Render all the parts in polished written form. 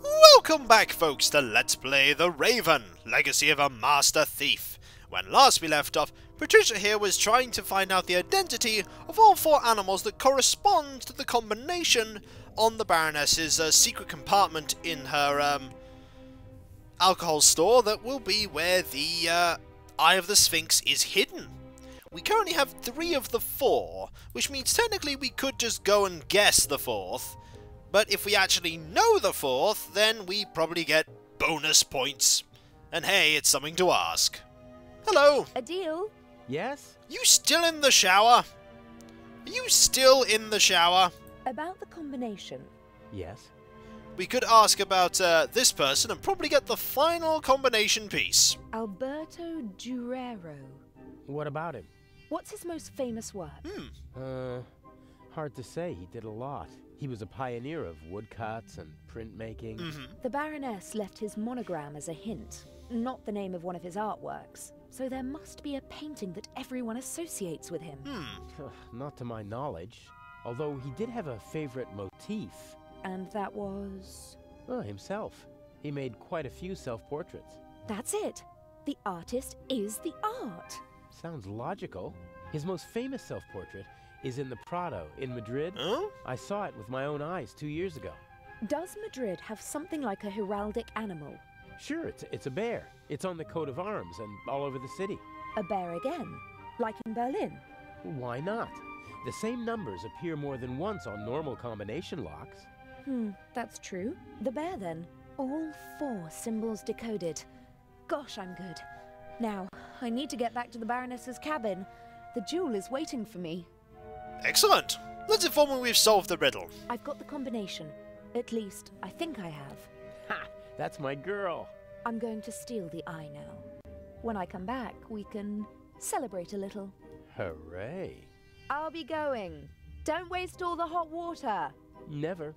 Welcome back, folks, to Let's Play The Raven, Legacy of a Master Thief. When last we left off, Patricia here was trying to find out the identity of all four animals that correspond to the combination on the Baroness's secret compartment in her alcohol store that will be where the Eye of the Sphinx is hidden. We currently have 3 of the 4, which means technically we could just go and guess the 4th. But if we actually know the 4th, then we probably get bonus points. And hey, it's something to ask. Hello! Adil? Yes? You still in the shower? Are you still in the shower? About the combination. Yes. We could ask about this person and probably get the final combination piece. Alberto Durero. What about him? What's his most famous work? Hard to say. He did a lot. He was a pioneer of woodcuts and printmaking. The Baroness left his monogram as a hint, not the name of one of his artworks. So there must be a painting that everyone associates with him. Not to my knowledge. Although he did have a favorite motif. And that was... Himself. He made quite a few self-portraits. That's it. The artist is the art. Sounds logical. His most famous self-portrait is in the Prado in Madrid. Huh? I saw it with my own eyes 2 years ago. Does Madrid have something like a heraldic animal? Sure, it's a bear. It's on the coat of arms and all over the city. A bear again? Like in Berlin? Why not? The same numbers appear more than once on normal combination locks. That's true. The bear then. All 4 symbols decoded. Gosh, I'm good. Now, I need to get back to the Baroness's cabin. The jewel is waiting for me. Excellent! Let's inform when we've solved the riddle. I've got the combination. At least, I think I have. Ha! That's my girl! I'm going to steal the eye now. When I come back, we can celebrate a little. Hooray! I'll be going. Don't waste all the hot water. Never.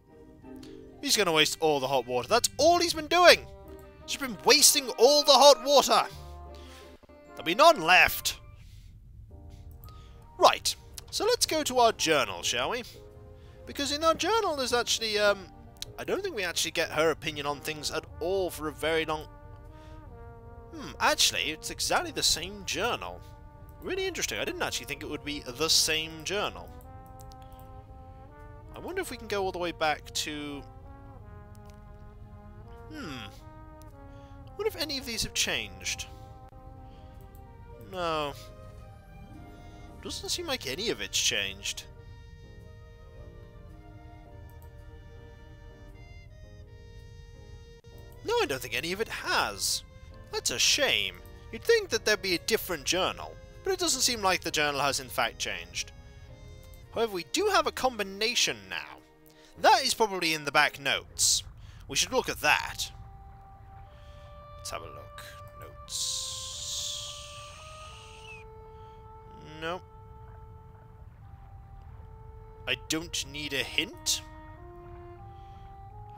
He's going to waste all the hot water. That's all he's been doing! He's been wasting all the hot water! There'll be none left. Right. So let's go to our journal, shall we? Because in our journal there's actually, I don't think we actually get her opinion on things at all for a very long... actually, it's exactly the same journal. Really interesting. I didn't actually think it would be the same journal. I wonder if we can go all the way back to... I wonder if any of these have changed. No. Doesn't seem like any of it's changed. No, I don't think any of it has. That's a shame. You'd think that there'd be a different journal, but it doesn't seem like the journal has in fact changed. However, we do have a combination now. That is probably in the back notes. We should look at that. Let's have a look. Notes. No. I don't need a hint.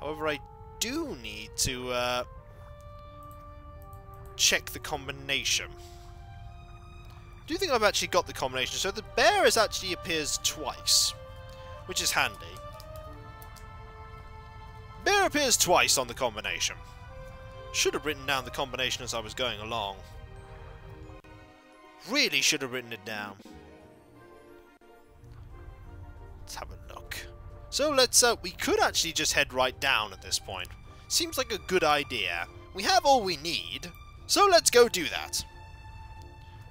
However, I do need to check the combination. I do think I've actually got the combination. So the bear actually appears twice, which is handy. Bear appears twice on the combination. Should have written down the combination as I was going along. Really should have written it down. Let's have a look. So let's, we could actually just head right down at this point. Seems like a good idea. We have all we need, so let's go do that.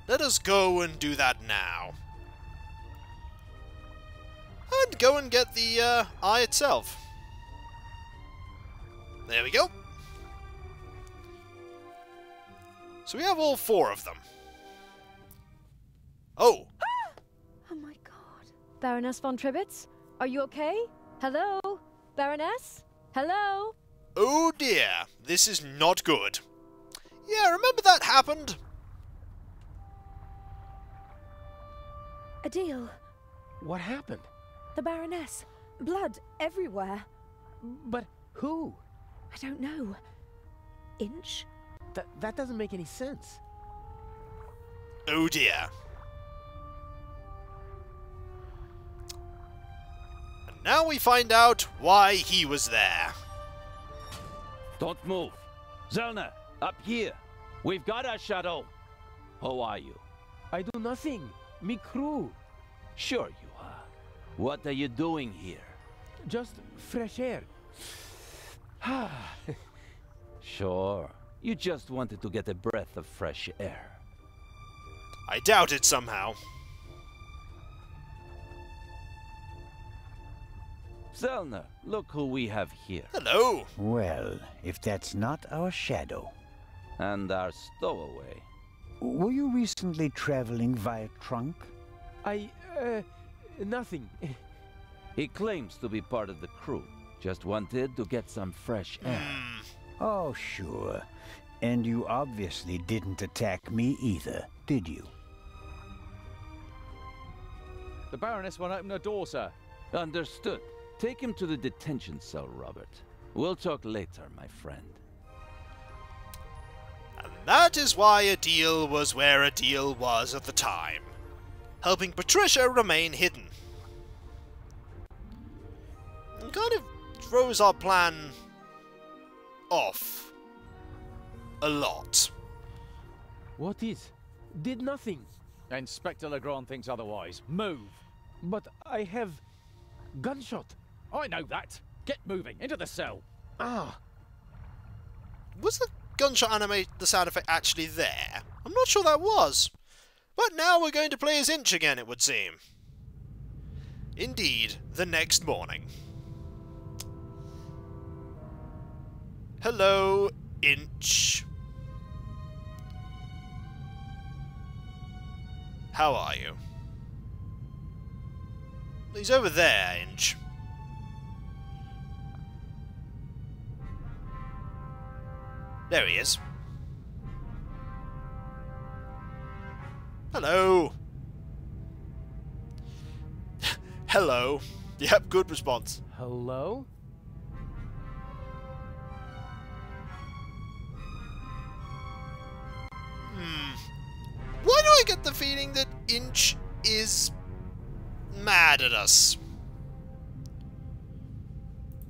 Let us go and do that now. And go and get the eye itself. There we go. So we have all 4 of them. Oh! Oh my god. Baroness von Tribitz? Are you okay? Hello? Baroness? Hello? Oh dear, this is not good. Yeah, remember that happened? Adil, What happened? the Baroness. Blood everywhere. But who? I don't know. Inch? That doesn't make any sense. Oh dear. And now we find out why he was there. Don't move. Zelna, up here. We've got our shadow. How are you? I do nothing. Me crew. Sure you are. What are you doing here? Just fresh air. Sure. You just wanted to get a breath of fresh air. I doubt it somehow. Zelna, look who we have here. Hello. Well, if that's not our shadow. And our stowaway. Were you recently traveling via trunk? Nothing. He claims to be part of the crew. Just wanted to get some fresh air. Oh, sure. And you obviously didn't attack me either, did you? The Baroness won't open her door, sir. Understood. Take him to the detention cell, Robert. We'll talk later, my friend. And that is why Adil was where Adil was at the time, helping Patricia remain hidden. It kind of throws our plan off a lot. What is? Did nothing. Inspector Legrand thinks otherwise. Move! But I have gunshot. I know that! Get moving! Into the cell! Ah! Was the gunshot the sound effect actually there? I'm not sure that was. But now we're going to play as Inch again, it would seem. Indeed, the next morning. Hello, Inch. How are you? He's over there, Inch. There he is. Hello. Hello. Yep, good response. Hello? Why do I get the feeling that Inch is mad at us?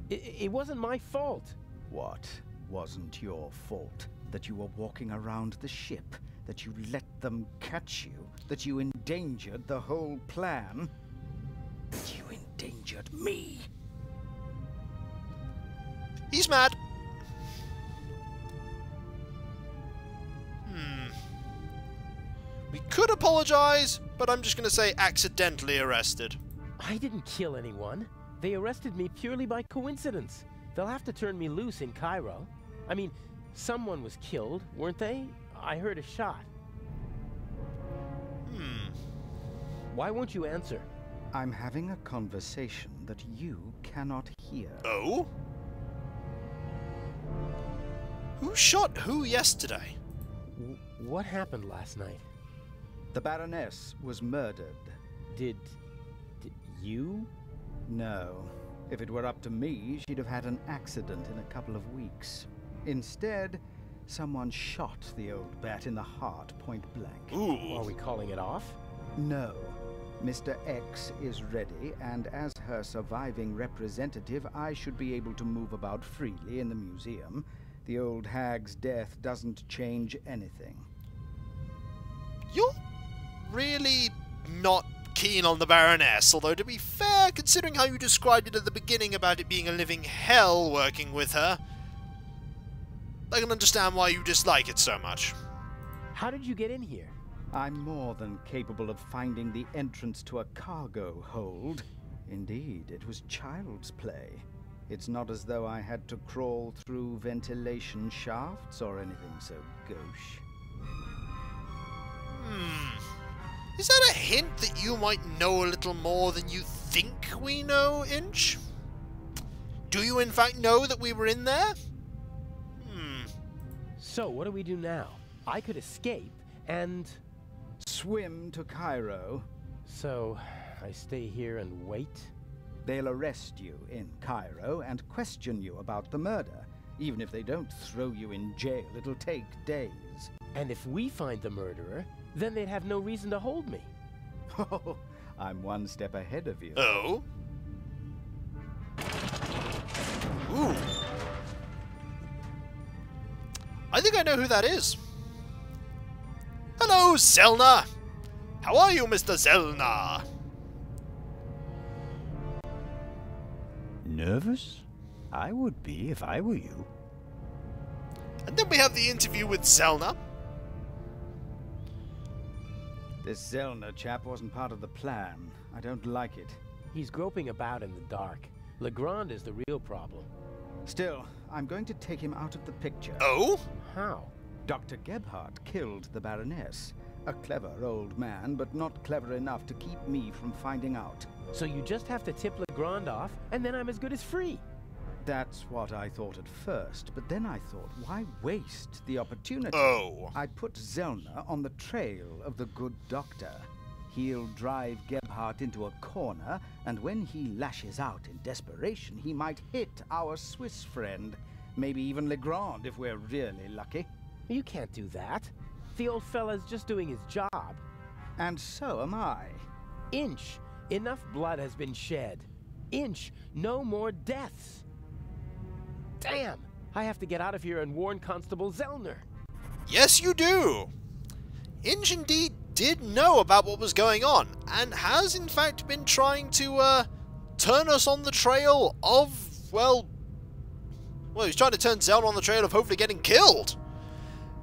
It wasn't my fault. What wasn't your fault? That you were walking around the ship? That you let them catch you? That you endangered the whole plan? That you endangered me? He's mad. We could apologize, but I'm just going to say accidentally arrested. I didn't kill anyone. They arrested me purely by coincidence. They'll have to turn me loose in Cairo. I mean, someone was killed, weren't they? I heard a shot. Why won't you answer? I'm having a conversation that you cannot hear. Oh? Who shot who yesterday? What happened last night? The Baroness was murdered. Did you? No. If it were up to me, she'd have had an accident in a couple of weeks. Instead, someone shot the old bat in the heart point blank. Ooh. Are we calling it off? No. Mr. X is ready, and as her surviving representative, I should be able to move about freely in the museum. The old hag's death doesn't change anything. You're really not keen on the Baroness, although to be fair, considering how you described it at the beginning about it being a living hell working with her, I can understand why you dislike it so much. How did you get in here? I'm more than capable of finding the entrance to a cargo hold. Indeed, it was child's play. It's not as though I had to crawl through ventilation shafts or anything so gauche. Is that a hint that you might know a little more than you think we know, Inch? Do you in fact know that we were in there? So, what do we do now? I could escape, and... Swim to Cairo. So, I stay here and wait? They'll arrest you in Cairo and question you about the murder. Even if they don't throw you in jail, it'll take days. And if we find the murderer, then they'd have no reason to hold me. Oh, I'm one step ahead of you. Oh? Ooh. I think I know who that is. Hello, Zelna! How are you, Mr. Zelna? Nervous? I would be if I were you. And then we have the interview with Zelna. This Zelna chap wasn't part of the plan. I don't like it. He's groping about in the dark. Legrand is the real problem. Still, I'm going to take him out of the picture. Oh? How? Dr. Gebhardt killed the Baroness. A clever old man, but not clever enough to keep me from finding out. So you just have to tip Legrand off, and then I'm as good as free. That's what I thought at first, but then I thought, why waste the opportunity? Oh. I put Zelna on the trail of the good doctor. He'll drive Gebhardt into a corner, and when he lashes out in desperation, he might hit our Swiss friend. Maybe even Legrand, if we're really lucky. You can't do that. The old fella's just doing his job. And so am I. Inch, enough blood has been shed. Inch, no more deaths. Damn! I have to get out of here and warn Constable Zellner. Yes, you do! Inch indeed did know about what was going on, and has in fact been trying to, turn us on the trail of, well, he's trying to turn Zelna on the trail of hopefully getting killed!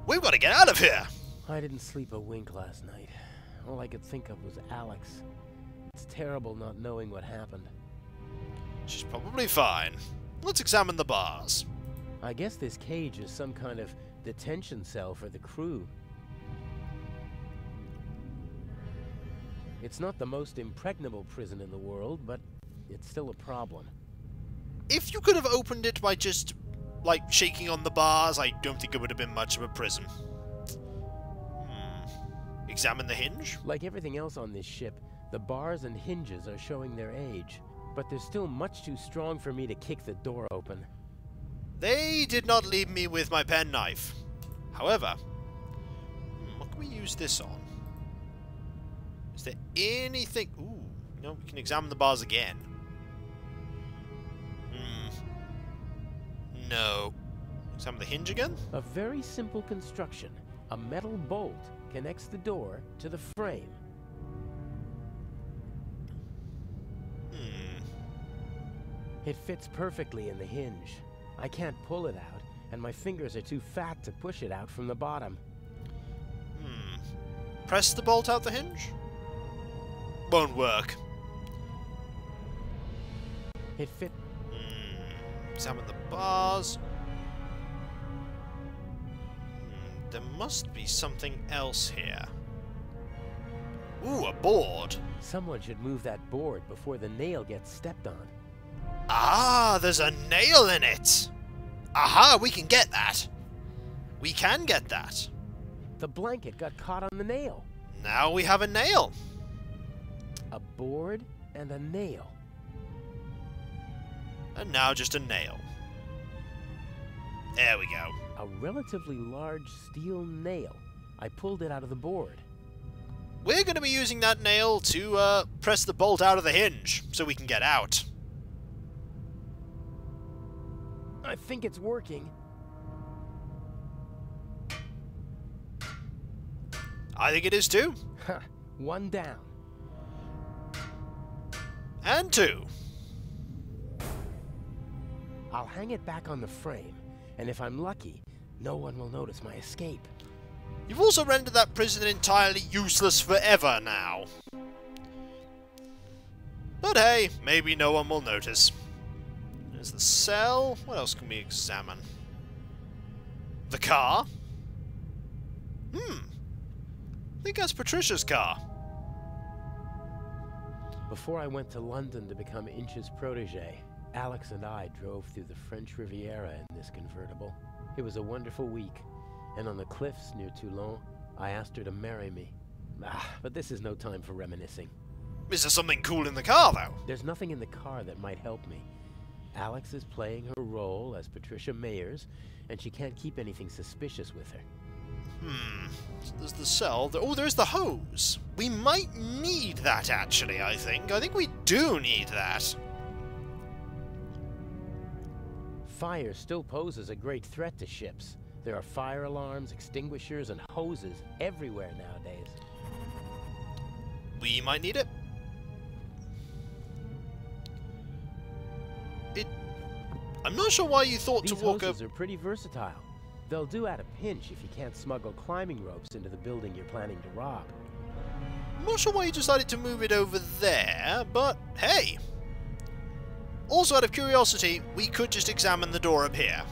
We've got to get out of here! I didn't sleep a wink last night. All I could think of was Alex. It's terrible not knowing what happened. She's probably fine. Let's examine the bars. I guess this cage is some kind of detention cell for the crew. It's not the most impregnable prison in the world, but it's still a problem. If you could have opened it by just, like, shaking on the bars, I don't think it would have been much of a prison. Examine the hinge? Like everything else on this ship, the bars and hinges are showing their age. But they're still much too strong for me to kick the door open. They did not leave me with my penknife. However, what can we use this on? Is there anything... Ooh, no, we can examine the bars again. No. Examine the hinge again? A very simple construction. A metal bolt connects the door to the frame. It fits perfectly in the hinge. I can't pull it out, and my fingers are too fat to push it out from the bottom. Press the bolt out the hinge? Won't work. It fit... Examine the bars. There must be something else here. Ooh, a board. Someone should move that board before the nail gets stepped on. Ah, there's a nail in it! Aha, we can get that! We can get that. The blanket got caught on the nail. Now we have a nail. A board and a nail. And now just a nail. There we go. A relatively large steel nail. I pulled it out of the board. We're going to be using that nail to press the bolt out of the hinge, so we can get out. I think it's working. I think it is too. Ha! One down. And two. I'll hang it back on the frame, and if I'm lucky, no one will notice my escape. You've also rendered that prison entirely useless forever now. But hey, maybe no one will notice. There's the cell. What else can we examine? The car? I think that's Patricia's car. Before I went to London to become Inch's protege, Alex and I drove through the French Riviera in this convertible. It was a wonderful week, and on the cliffs near Toulon, I asked her to marry me. But this is no time for reminiscing. Is there something cool in the car, though? There's nothing in the car that might help me. Alex is playing her role as Patricia Mayers, and she can't keep anything suspicious with her. So there's the cell. Oh, there's the hose. We might need that, actually, I think. I think we do need that. Fire still poses a great threat to ships. There are fire alarms, extinguishers, and hoses everywhere nowadays. We might need it. I'm not sure why you thought to walk These hoses are pretty versatile. They'll do at a pinch if you can't smuggle climbing ropes into the building you're planning to rob. I'm not sure why you decided to move it over there, but hey. Also, out of curiosity, we could just examine the door up here.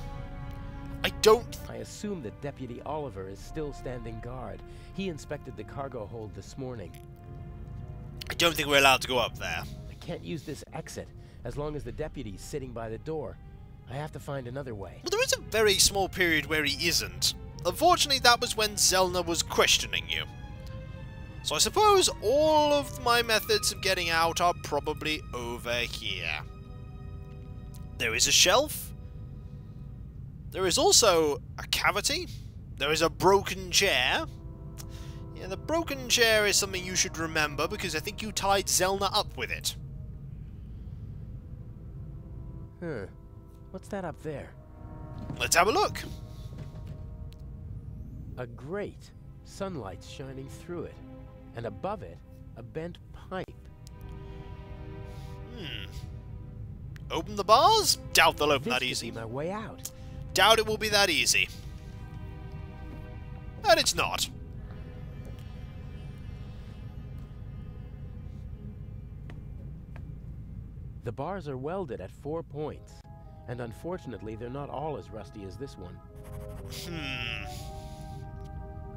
I assume that Deputy Oliver is still standing guard. He inspected the cargo hold this morning. I don't think we're allowed to go up there. I can't use this exit as long as the deputy's sitting by the door. I have to find another way. Well, there is a very small period where he isn't. Unfortunately, that was when Zelna was questioning you. So I suppose all of my methods of getting out are probably over here. There is a shelf. There is also a cavity. There is a broken chair. Yeah, the broken chair is something you should remember because I think you tied Zelna up with it. Huh. What's that up there? Let's have a look. A grate. Sunlight's shining through it. And above it, a bent pipe. Open the bars? Doubt they'll open that This easy. could be my way out. Doubt it will be that easy. And it's not. The bars are welded at 4 points. And unfortunately, they're not all as rusty as this one.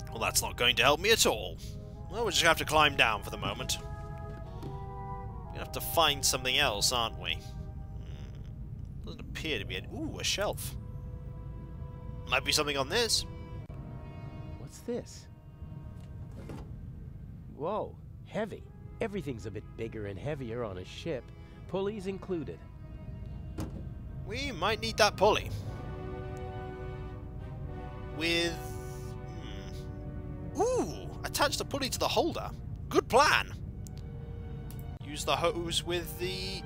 Well, that's not going to help me at all. Well, we're just going to have to climb down for the moment. We're going to have to find something else, aren't we? Doesn't appear to be any... Ooh, a shelf. Might be something on this. What's this? Whoa, heavy. Everything's a bit bigger and heavier on a ship, pulleys included. We might need that pulley. With... Ooh! Attach the pulley to the holder. Good plan! Use the hose with the...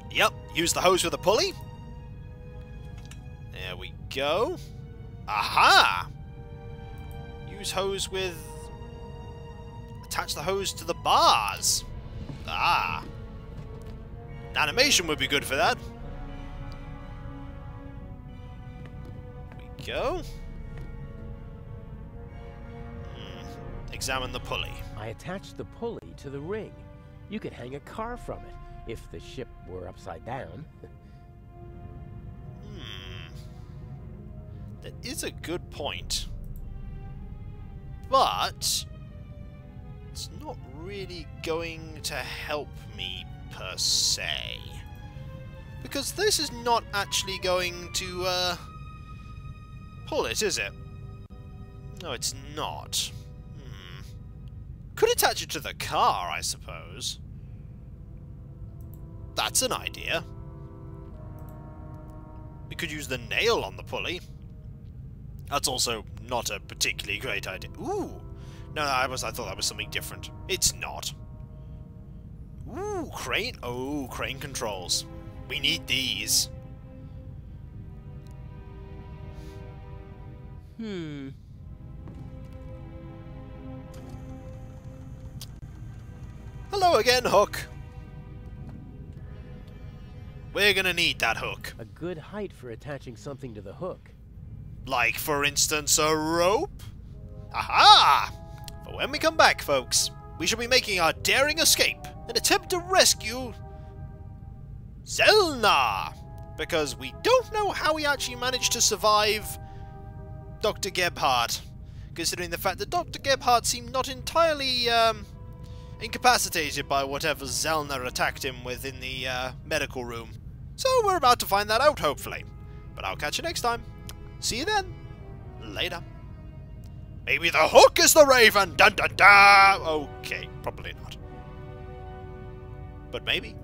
Yep, use the hose with the pulley. There we go. Aha! Use hose with... Attach the hose to the bars. Ah. An animation would be good for that. There we go. Examine the pulley. I attached the pulley to the ring. You could hang a car from it, if the ship were upside down. That is a good point. But... it's not really going to help me, per se. Because this is not actually going to, pull it, is it? No, it's not. Could attach it to the car, I suppose. That's an idea. We could use the nail on the pulley. That's also not a particularly great idea. Ooh! No, I thought that was something different. It's not. Ooh, crane. Oh, crane controls. We need these. Hello again, Hook. We're gonna need that hook. A good height for attaching something to the hook. Like, for instance, a rope? Aha! But when we come back, folks, we shall be making our daring escape and attempt to rescue... Zelna! Because we don't know how we actually managed to survive Dr. Gebhardt, considering the fact that Dr. Gebhardt seemed not entirely, incapacitated by whatever Zelna attacked him with in the, medical room. So we're about to find that out, hopefully. But I'll catch you next time. See you then. Later. Maybe the hook is the raven! Dun dun dun! Okay, probably not. But maybe.